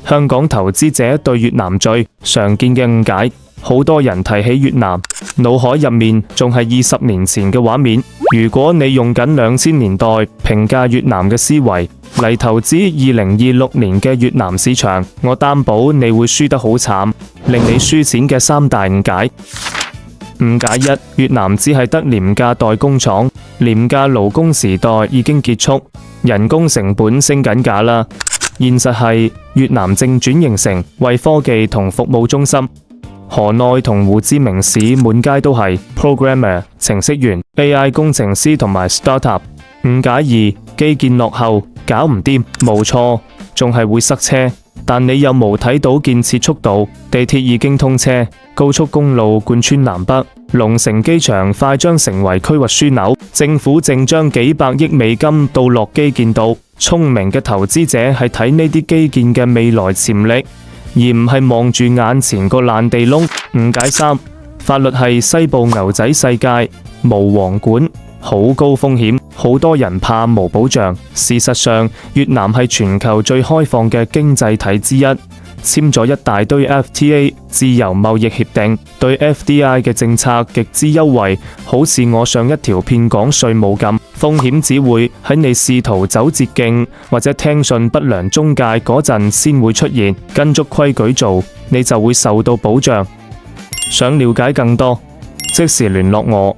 香港投資者對越南最常見嘅誤解，好多人提起越南，腦海入面仲係20年前嘅畫面。如果你用緊2000年代評價越南嘅思維嚟投資2026年嘅越南市場，我擔保你會輸得好慘。令你輸錢嘅3大誤解。誤解1：越南只係得廉價代工廠，廉價勞工時代已經結束，人工成本升緊價啦。現實係越南正轉型成為科技同服務中心。河內同胡志明市滿街都係 programmer 程式員、AI 工程師同埋 startup。誤解2：基建落後，搞唔掂。冇錯，仲係會塞車，但你有冇睇到建設速度？地鐵已經通車，高速公路貫穿南北，龍城機場快將成為區域樞紐，政府正將幾百億美金倒落基建度。聰明嘅投資者係睇呢啲基建嘅未來潛力，而唔係望住眼前個爛地窿。誤解3：法律係西部牛仔世界，無皇管，好高風險，好多人怕無保障。事實上，越南係全球最開放嘅經濟體之一，簽咗一大堆 FTA 自由貿易協定，對 FDI 嘅政策極之優惠，好似我上一條片講稅務咁。風險只會喺你試圖走捷徑或者聽信不良中介嗰陣先會出現，跟足規矩做，你就會受到保障。想了解更多，即時聯絡我。